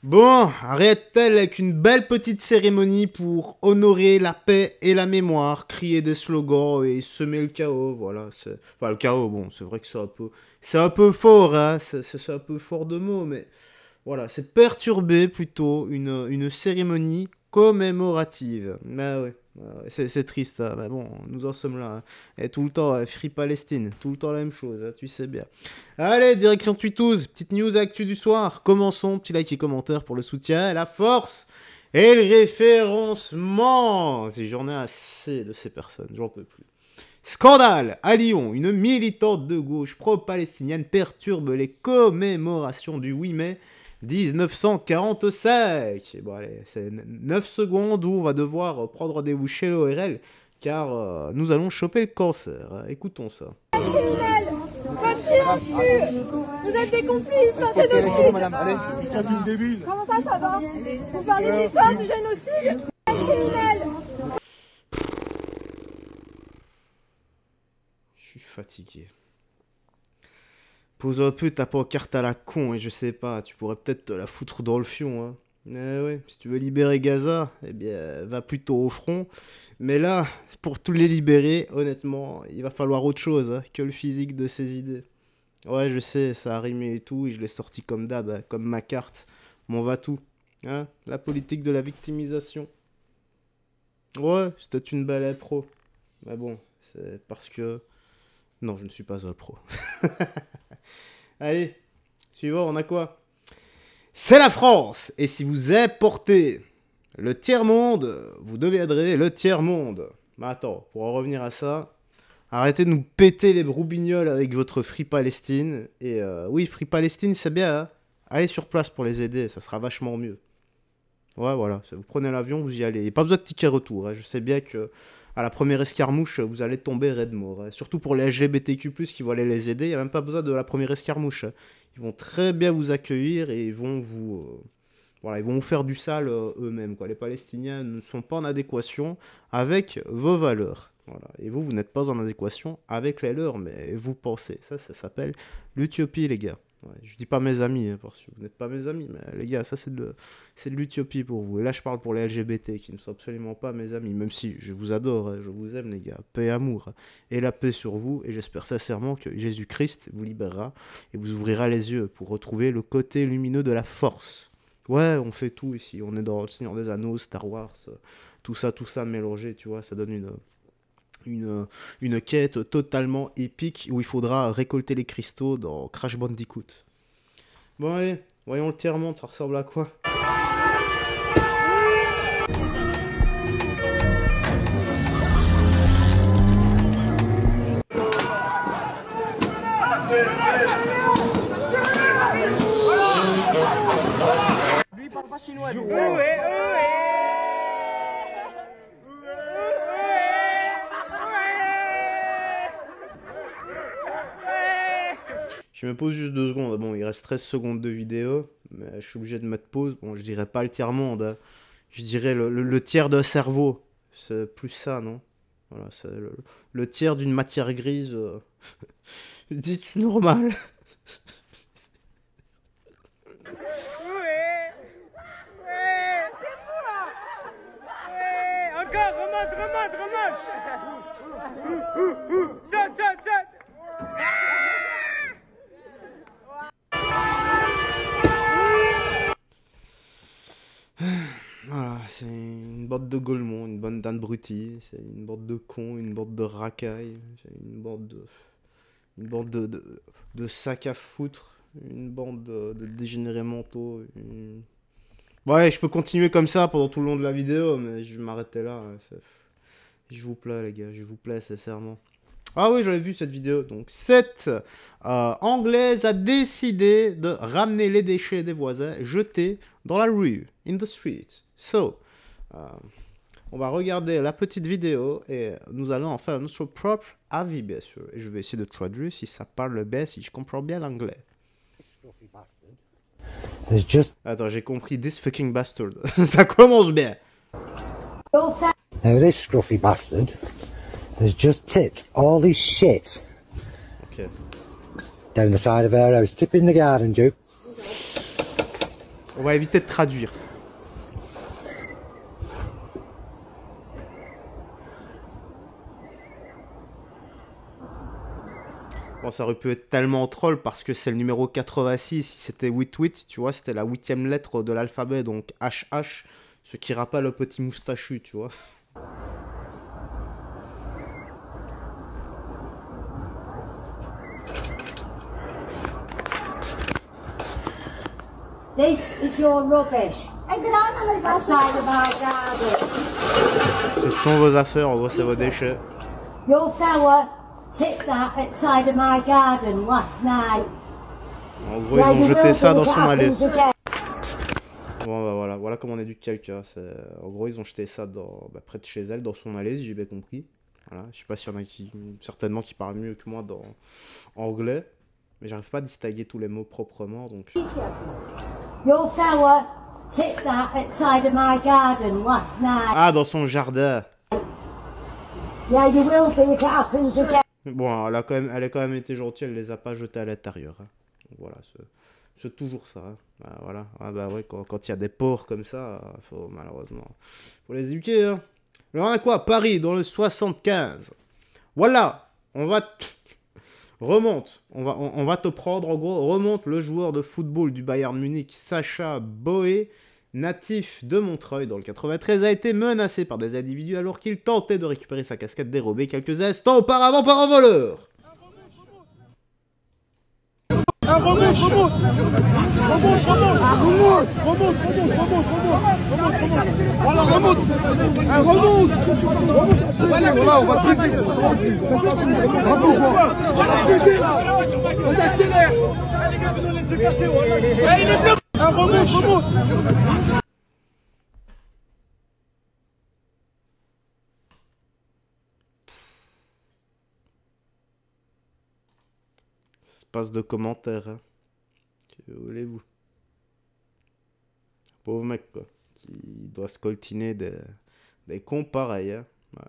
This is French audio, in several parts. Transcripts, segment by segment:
Bon, arrête-t-elle avec une belle petite cérémonie pour honorer la paix et la mémoire, crier des slogans et semer le chaos, voilà. Enfin, le chaos, bon, c'est vrai que c'est un peu fort, hein, c'est un peu fort de mots, mais voilà, c'est perturber plutôt une cérémonie commémorative. Bah ouais, c'est triste, hein, mais bon, nous en sommes là, hein. Et tout le temps, Free Palestine, tout le temps la même chose, hein, tu sais bien. Allez, direction Twitous, petite news actu du soir. Commençons, petit like et commentaire pour le soutien, la force et le référencement. Si j'en ai assez de ces personnes, j'en peux plus. Scandale à Lyon, une militante de gauche pro-palestinienne perturbe les commémorations du 8 mai 1945. Bon allez, c'est 9 secondes où on va devoir prendre rendez-vous chez l'ORL car nous allons choper le cancer. Écoutons ça. Criminels, votre silencieux, vous êtes des complices d'un génocide. Comment ça va? Vous parlez d'histoire du génocide? Criminels. Je suis fatigué. Pose un peu ta pancarte à la con et je sais pas, tu pourrais peut-être te la foutre dans le fion, hein. Ouais, si tu veux libérer Gaza, eh bien, va plutôt au front. Mais là, pour tous les libérer, honnêtement, il va falloir autre chose, hein, que le physique de ses idées. Ouais, je sais, ça a rimé et tout, et je l'ai sorti comme d'hab, hein, comme ma carte, mon va-tout. Hein, la politique de la victimisation. Ouais, c'était une belle pro. Mais bon, c'est parce que... Non, je ne suis pas un pro. Allez, suivant, on a quoi? C'est la France. Et si vous importez le tiers-monde, vous deviendrez le tiers-monde. Mais attends, pour en revenir à ça, arrêtez de nous péter les broubignoles avec votre Free Palestine. Et oui, Free Palestine, c'est bien, hein. Allez sur place pour les aider, ça sera vachement mieux. Ouais, voilà, vous prenez l'avion, vous y allez. Il n'y a pas besoin de ticket retour, hein. Je sais bien que à la première escarmouche, vous allez tomber raide mort, hein. Surtout pour les LGBTQ+, qui vont aller les aider, il n'y a même pas besoin de la première escarmouche, hein. Ils vont très bien vous accueillir et ils vont voilà, ils vont vous faire du sale eux-mêmes, quoi. Les Palestiniens ne sont pas en adéquation avec vos valeurs. Voilà. Et vous n'êtes pas en adéquation avec les leurs, mais vous pensez. Ça s'appelle l'Utopie, les gars. Ouais, je dis pas mes amis, hein, parce que vous n'êtes pas mes amis, mais les gars, ça c'est de l'utopie pour vous. Et là, je parle pour les LGBT, qui ne sont absolument pas mes amis, même si je vous adore, hein, je vous aime, les gars. Paix et amour, hein, et la paix sur vous, et j'espère sincèrement que Jésus-Christ vous libérera, et vous ouvrira les yeux pour retrouver le côté lumineux de la force. Ouais, on fait tout ici, on est dans le Seigneur des Anneaux, Star Wars, tout ça mélangé, tu vois, ça donne une quête totalement épique où il faudra récolter les cristaux dans Crash Bandicoot. Bon allez, voyons le tiers-monde, ça ressemble à quoi? Lui il parle pas chinois. Je me pose juste 2 secondes. Bon, il reste 13 secondes de vidéo, mais je suis obligé de mettre pause. Bon, je dirais pas le tiers-monde, hein. Je dirais le tiers d'un cerveau. C'est plus ça, non? Voilà, c'est le tiers d'une matière grise. Dis-tu normal? Encore, remonte. Saute. Voilà, c'est une bande de golemons, une bande d'abrutis, c'est une bande de cons, une bande de racailles, c'est une bande de sacs à foutre, une bande de dégénérés mentaux. Ouais, je peux continuer comme ça pendant tout le long de la vidéo, mais je vais m'arrêter là. Je vous plaît, les gars, je vous plaît, sincèrement. Ah oui, j'avais vu cette vidéo. Donc, cette Anglaise a décidé de ramener les déchets des voisins jetés dans la rue, in the street. So, on va regarder la petite vidéo et nous allons en faire notre propre avis, bien sûr. Et je vais essayer de traduire si ça parle bien, si je comprends bien l'anglais. Attends, j'ai compris this fucking bastard. Ça commence bien. Now this scruffy bastard has just tipped all his shit Ok. down the side of our house. Tipping the garden, Joe. On va éviter de traduire. Bon, ça aurait pu être tellement troll parce que c'est le numéro 86. Si c'était 88, tu vois, c'était la 8e lettre de l'alphabet, donc HH, ce qui rappelle le petit moustachu, tu vois. This is your rubbish. Outside of our garden. Ce sont vos affaires, en gros, c'est vos déchets. Your fella tipped that outside of my garden last night. En gros, ils ont jeté ça dans son allée. Bon, bah voilà comment on éduque quelqu'un. En gros, ils ont jeté ça près de chez elle, dans son allée, si j'ai bien compris. Voilà. Je sais pas s'il y en a certainement qui parlent mieux que moi dans anglais. Mais j'arrive pas à distinguer tous les mots proprement, donc... Your fella tipped that outside of my garden last night. Ah, dans son jardin. Yeah, you will be if it happens again. Bon, elle a quand même été gentille, elle les a pas jetés à l'intérieur. Hein. Donc voilà, c'est toujours ça. Hein. Bah, voilà. Ah, bah ouais, quand il y a des porcs comme ça, malheureusement, faut les éduquer. Hein. Alors, on a quoi? Paris, dans le 75. Voilà, on va... Remonte, on va te prendre, en gros, remonte le joueur de football du Bayern Munich, Sacha Boey, natif de Montreuil dans le 93, a été menacé par des individus alors qu'il tentait de récupérer sa casquette dérobée quelques instants auparavant par un voleur. Voilà, on va presser. On accélère. Les gars, vous nous laissez casser. Il est bloqué. Un remonte. Passe de commentaires. Hein. Que voulez-vous? Pauvre mec, quoi. Qui doit se coltiner des cons pareils. Hein. Ouais.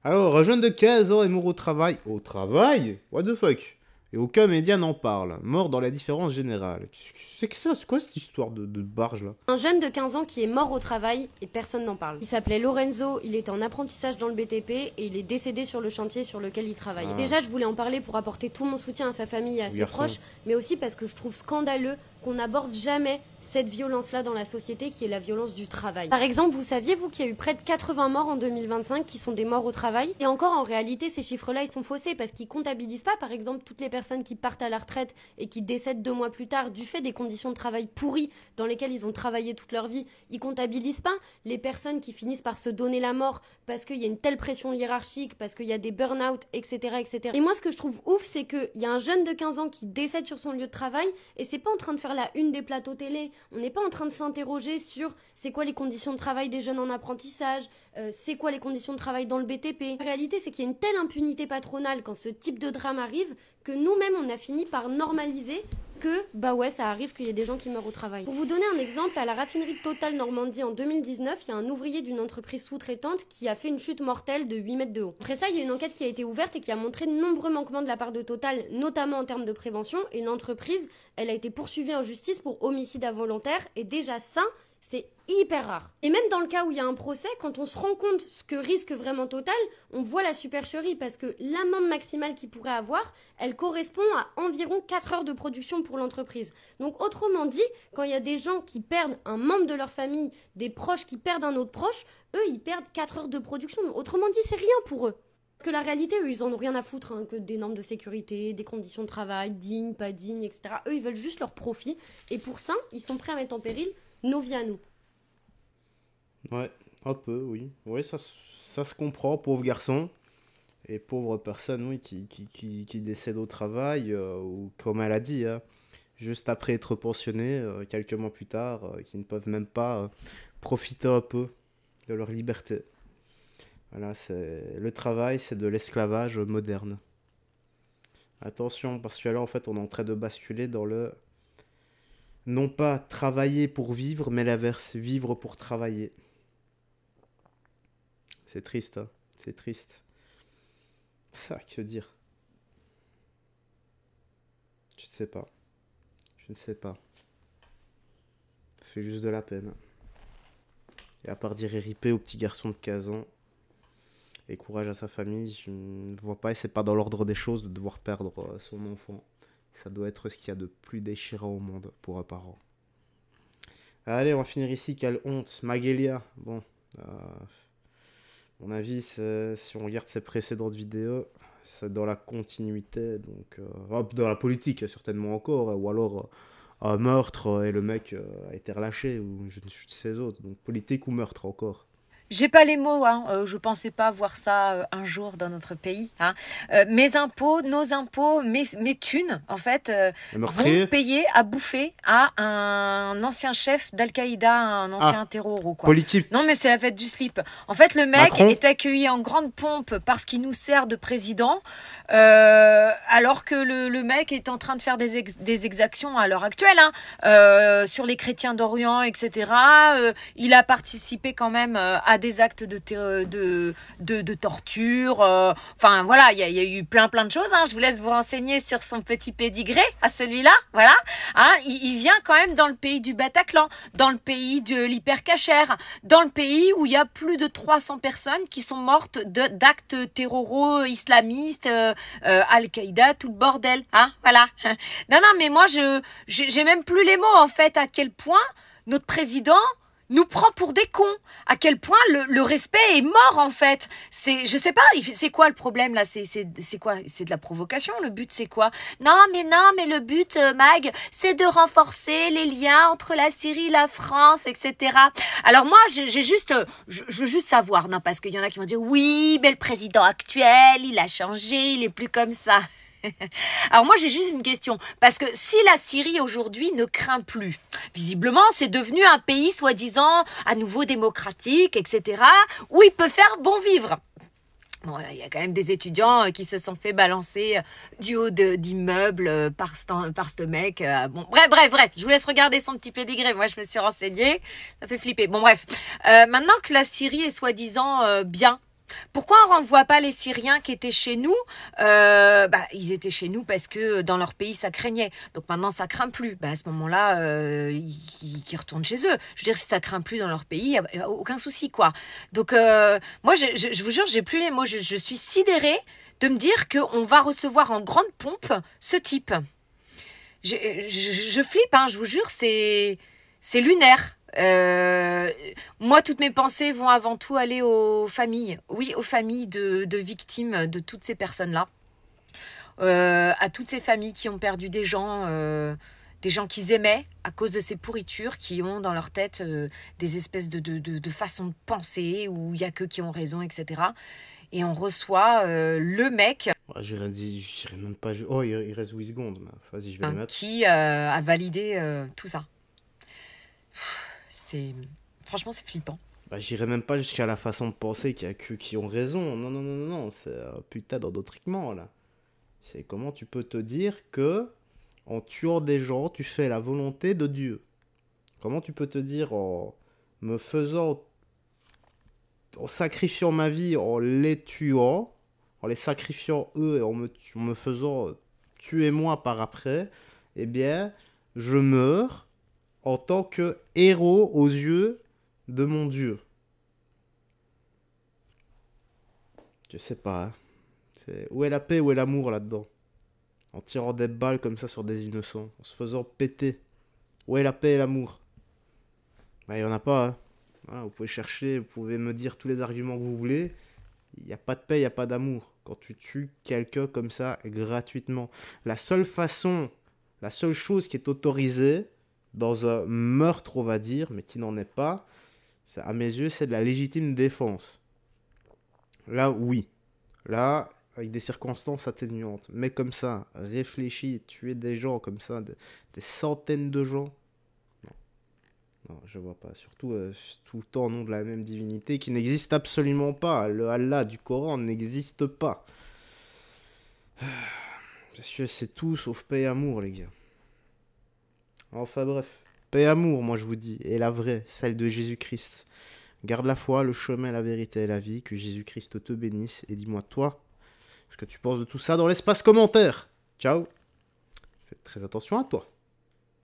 Alors, un jeune de 15 ans est mort au travail. Au travail? What the fuck? Et aucun média n'en parle. Mort dans la différence générale. C'est que ça? C'est quoi cette histoire de barge là? Un jeune de 15 ans qui est mort au travail et personne n'en parle. Il s'appelait Lorenzo, il était en apprentissage dans le BTP et il est décédé sur le chantier sur lequel il travaillait. Ah. Déjà, je voulais en parler pour apporter tout mon soutien à sa famille et à ses proches, mais aussi parce que je trouve scandaleux qu'on n'aborde jamais cette violence-là dans la société qui est la violence du travail. Par exemple, vous saviez, vous, qu'il y a eu près de 80 morts en 2025 qui sont des morts au travail? Et encore, en réalité, ces chiffres-là, ils sont faussés parce qu'ils comptabilisent pas, par exemple, toutes les personnes qui partent à la retraite et qui décèdent 2 mois plus tard du fait des conditions de travail pourries dans lesquelles ils ont travaillé toute leur vie. Ils comptabilisent pas les personnes qui finissent par se donner la mort parce qu'il y a une telle pression hiérarchique, parce qu'il y a des burn-out, etc., etc. Et moi, ce que je trouve ouf, c'est qu'il y a un jeune de 15 ans qui décède sur son lieu de travail et c'est pas en train de faire la une des plateaux télé. On n'est pas en train de s'interroger sur c'est quoi les conditions de travail des jeunes en apprentissage, c'est quoi les conditions de travail dans le BTP. La réalité, c'est qu'il y a une telle impunité patronale quand ce type de drame arrive que nous-mêmes, on a fini par normaliser que, bah ouais, ça arrive qu'il y ait des gens qui meurent au travail. Pour vous donner un exemple, à la raffinerie Total Normandie en 2019, il y a un ouvrier d'une entreprise sous-traitante qui a fait une chute mortelle de 8 mètres de haut. Après ça, il y a une enquête qui a été ouverte et qui a montré de nombreux manquements de la part de Total, notamment en termes de prévention, et l'entreprise, elle a été poursuivie en justice pour homicide involontaire, et déjà ça, c'est hyper rare. Et même dans le cas où il y a un procès, quand on se rend compte ce que risque vraiment Total, on voit la supercherie parce que l'amende maximale qu'il pourrait avoir, elle correspond à environ 4 heures de production pour l'entreprise. Donc autrement dit, quand il y a des gens qui perdent un membre de leur famille, des proches qui perdent un autre proche, eux, ils perdent 4 heures de production. Autrement dit, c'est rien pour eux. Parce que la réalité, eux, ils en ont rien à foutre que des normes de sécurité, des conditions de travail, dignes, pas dignes, etc. Eux, ils veulent juste leur profit. Et pour ça, ils sont prêts à mettre en péril nos vies à nous. Ouais, un peu, oui. Oui, ça se comprend, pauvre garçon. Et pauvre personne, oui, qui décède au travail, ou comme elle a dit, hein, juste après être pensionné, quelques mois plus tard, qui ne peuvent même pas profiter un peu de leur liberté. Voilà, le travail, c'est de l'esclavage moderne. Attention, parce que là, en fait, on est en train de basculer dans le... Non pas travailler pour vivre, mais l'inverse, vivre pour travailler. C'est triste, hein. C'est triste. Ah, que dire? Je ne sais pas. Je ne sais pas. fait juste de la peine. Et à part dire RIP au petit garçon de 15 ans, et courage à sa famille, je ne vois pas, et c'est pas dans l'ordre des choses de devoir perdre son enfant. Ça doit être ce qu'il y a de plus déchirant au monde pour un parent. Allez, on va finir ici, quelle honte. Maguelia, bon, mon avis, si on regarde ses précédentes vidéos, c'est dans la continuité, donc dans la politique certainement encore, ou alors un meurtre et le mec a été relâché, ou je ne sais les autres, donc politique ou meurtre encore. J'ai pas les mots, hein. Je pensais pas voir ça un jour dans notre pays. Hein. Mes impôts, nos impôts, mes thunes, en fait, vont payer à bouffer à un ancien chef d'Al-Qaïda, un ancien terroriste, quoi. Politique. Non, mais c'est la fête du slip. En fait, le mec est accueilli en grande pompe parce qu'il nous sert de président, alors que le mec est en train de faire des exactions à l'heure actuelle, hein, sur les chrétiens d'Orient, etc. Il a participé quand même à des actes de torture. Enfin, voilà, il y a eu plein de choses. Hein. Je vous laisse vous renseigner sur son petit pédigré à celui-là. Voilà. Hein, il vient quand même dans le pays du Bataclan, dans le pays de l'hypercachère, dans le pays où il y a plus de 300 personnes qui sont mortes d'actes terroro-islamistes, Al-Qaïda, tout le bordel. Hein, voilà. Non, mais moi, j'ai même plus les mots, en fait, à quel point notre président nous prend pour des cons, à quel point le respect est mort, en fait. Je sais pas, c'est quoi le problème là? C'est quoi? C'est de la provocation? Le but c'est quoi? Non mais le but, Mag, c'est de renforcer les liens entre la Syrie, la France, etc. Alors moi, je veux juste savoir, non, parce qu'il y en a qui vont dire oui, mais le président actuel, il a changé, il est plus comme ça. Alors moi j'ai juste une question, parce que si la Syrie aujourd'hui ne craint plus, visiblement c'est devenu un pays soi-disant à nouveau démocratique, etc., où il peut faire bon vivre. Bon, il y a quand même des étudiants qui se sont fait balancer du haut d'immeubles par ce mec. Bon, bref, je vous laisse regarder son petit pédigré. Moi, je me suis renseignée, ça fait flipper. Bon, bref. Maintenant que la Syrie est soi-disant bien, pourquoi on renvoie pas les Syriens qui étaient chez nous? Ils étaient chez nous parce que dans leur pays ça craignait. Donc maintenant ça craint plus. À ce moment-là, ils retournent chez eux. Je veux dire, si ça craint plus dans leur pays, y a aucun souci, quoi. Donc moi, je vous jure, j'ai plus les mots. Je suis sidérée de me dire qu'on va recevoir en grande pompe ce type. Je flippe, hein, je vous jure, c'est lunaire. Moi, toutes mes pensées vont avant tout aller aux familles. Oui, aux familles de victimes de toutes ces personnes-là. À toutes ces familles qui ont perdu des gens qu'ils aimaient à cause de ces pourritures, qui ont dans leur tête des espèces de façons de penser où il n'y a qu'eux qui ont raison, etc. Et on reçoit le mec... J'irai même pas... Oh, il reste 8 secondes. Vas-y, je vais le mettre. Qui a validé tout ça. Franchement, c'est flippant. J'irai même pas jusqu'à la façon de penser qu'il y a que qui ont raison. Non. C'est putain d'endoctrinement, là. C'est comment tu peux te dire que en tuant des gens, tu fais la volonté de Dieu. Comment tu peux te dire en sacrifiant ma vie, en les tuant, en les sacrifiant eux et en me faisant tuer moi par après, eh bien, je meurs en tant que héros aux yeux de mon Dieu. Je sais pas. Hein. Où est la paix, où est l'amour là-dedans? En tirant des balles comme ça sur des innocents, en se faisant péter. Où est la paix et l'amour? Il y en a pas. Hein. Voilà, vous pouvez chercher, vous pouvez me dire tous les arguments que vous voulez. Il n'y a pas de paix, il n'y a pas d'amour. Quand tu tues quelqu'un comme ça gratuitement. La seule chose qui est autorisée dans un meurtre, on va dire, mais qui n'en est pas, à mes yeux, c'est de la légitime défense. Là, oui. Là, avec des circonstances atténuantes. Mais comme ça, réfléchir, tuer des gens comme ça, des centaines de gens. Non, je vois pas. Surtout tout le temps au nom de la même divinité qui n'existe absolument pas. Le Allah du Coran n'existe pas. Parce que c'est tout sauf paix et amour, les gars. Enfin bref, paix et amour, moi je vous dis, et la vraie, celle de Jésus-Christ. Garde la foi, le chemin, la vérité et la vie, que Jésus-Christ te bénisse, et dis-moi toi, ce que tu penses de tout ça dans l'espace commentaire. Ciao. Faites très attention à toi.